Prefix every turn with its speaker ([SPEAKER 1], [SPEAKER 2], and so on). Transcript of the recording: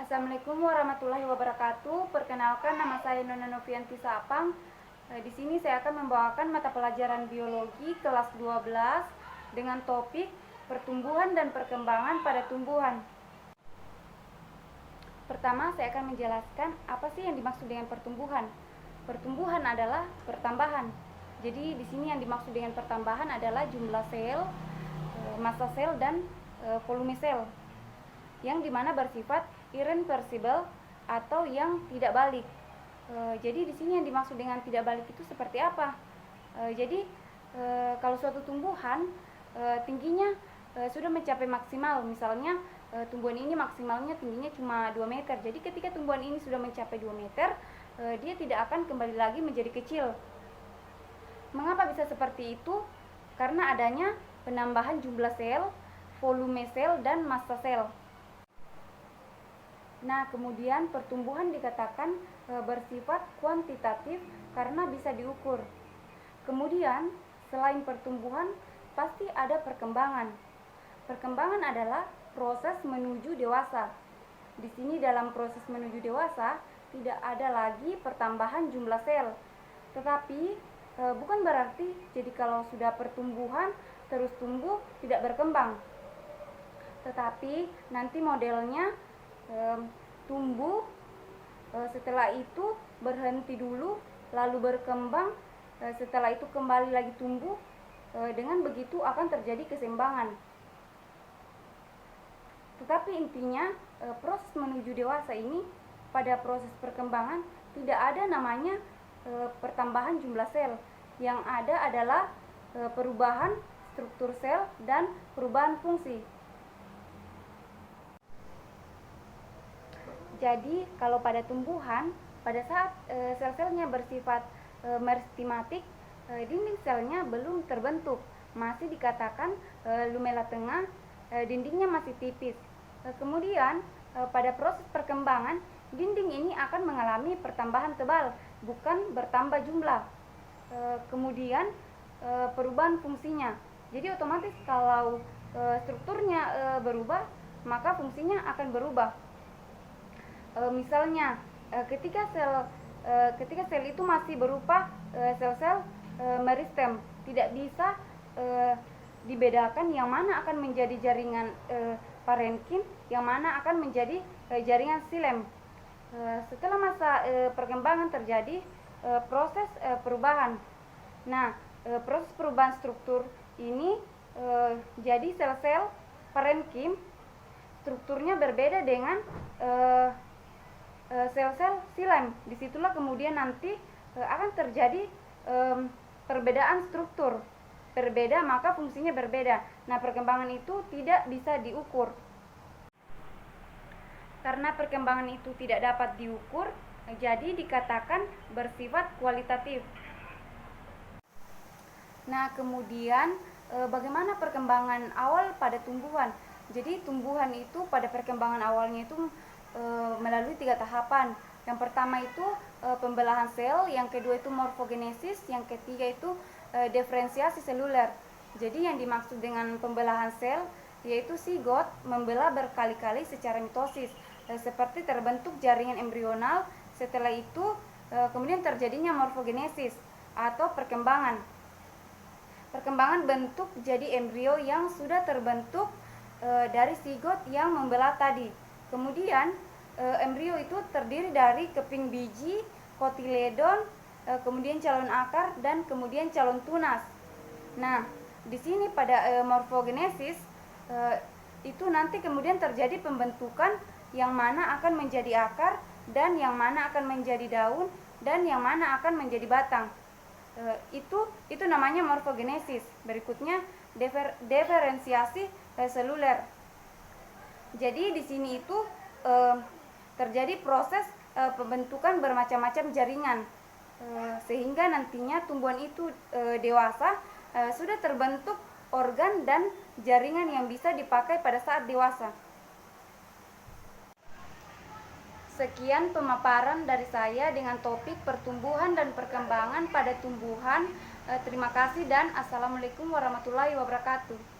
[SPEAKER 1] Assalamualaikum warahmatullahi wabarakatuh. Perkenalkan, nama saya Nona Novianti Sapang. Di sini saya akan membawakan mata pelajaran biologi kelas 12 dengan topik pertumbuhan dan perkembangan pada tumbuhan. Pertama, saya akan menjelaskan apa sih yang dimaksud dengan pertumbuhan. Pertumbuhan adalah pertambahan. Jadi di sini yang dimaksud dengan pertambahan adalah jumlah sel, massa sel dan volume sel, yang dimana bersifat irreversible atau yang tidak balik. Jadi di sini yang dimaksud dengan tidak balik itu seperti apa? Kalau suatu tumbuhan tingginya sudah mencapai maksimal, misalnya tumbuhan ini maksimalnya tingginya cuma 2 meter. Jadi ketika tumbuhan ini sudah mencapai 2 meter, dia tidak akan kembali lagi menjadi kecil. Mengapa bisa seperti itu? Karena adanya penambahan jumlah sel, volume sel, dan massa sel. Nah, kemudian pertumbuhan dikatakan bersifat kuantitatif karena bisa diukur. Kemudian, selain pertumbuhan, pasti ada perkembangan. Perkembangan adalah proses menuju dewasa. Di sini dalam proses menuju dewasa, tidak ada lagi pertambahan jumlah sel. Tetapi, bukan berarti jadi kalau sudah pertumbuhan terus tumbuh tidak berkembang. Tetapi, nanti modelnya tumbuh, setelah itu berhenti dulu, lalu berkembang, setelah itu kembali lagi tumbuh. Dengan begitu akan terjadi keseimbangan. Tetapi intinya proses menuju dewasa ini, pada proses perkembangan tidak ada namanya pertambahan jumlah sel. Yang ada adalah perubahan struktur sel dan perubahan fungsi. Jadi kalau pada tumbuhan, pada saat sel-selnya bersifat meristematik, dinding selnya belum terbentuk, masih dikatakan lumela tengah, dindingnya masih tipis. Kemudian pada proses perkembangan, dinding ini akan mengalami pertambahan tebal, bukan bertambah jumlah. Kemudian perubahan fungsinya, jadi otomatis kalau strukturnya berubah, maka fungsinya akan berubah. Misalnya ketika sel itu masih berupa sel-sel meristem, tidak bisa dibedakan yang mana akan menjadi jaringan parenkim, yang mana akan menjadi jaringan xilem. Setelah masa perkembangan terjadi proses perubahan. Nah, proses perubahan struktur ini jadi sel-sel parenkim strukturnya berbeda dengan sel-sel xilem. Disitulah kemudian nanti akan terjadi perbedaan struktur. Berbeda maka fungsinya berbeda. Nah, perkembangan itu tidak bisa diukur. Karena perkembangan itu tidak dapat diukur, jadi dikatakan bersifat kualitatif. Nah, kemudian bagaimana perkembangan awal pada tumbuhan? Jadi tumbuhan itu pada perkembangan awalnya itu melalui 3 tahapan. Yang pertama itu pembelahan sel, yang kedua itu morfogenesis, yang ketiga itu diferensiasi seluler. Jadi yang dimaksud dengan pembelahan sel yaitu zigot membelah berkali-kali secara mitosis, seperti terbentuk jaringan embrional. Setelah itu kemudian terjadinya morfogenesis atau perkembangan. Perkembangan bentuk jadi embrio yang sudah terbentuk dari zigot yang membelah tadi. Kemudian embrio itu terdiri dari keping biji, kotiledon, kemudian calon akar, dan kemudian calon tunas. Nah, di sini pada morfogenesis itu nanti kemudian terjadi pembentukan yang mana akan menjadi akar, dan yang mana akan menjadi daun, dan yang mana akan menjadi batang. Itu namanya morfogenesis. Berikutnya diferensiasi seluler. Jadi di sini itu terjadi proses pembentukan bermacam-macam jaringan, sehingga nantinya tumbuhan itu dewasa, sudah terbentuk organ dan jaringan yang bisa dipakai pada saat dewasa. Sekian pemaparan dari saya dengan topik pertumbuhan dan perkembangan pada tumbuhan. Terima kasih dan Assalamualaikum warahmatullahi wabarakatuh.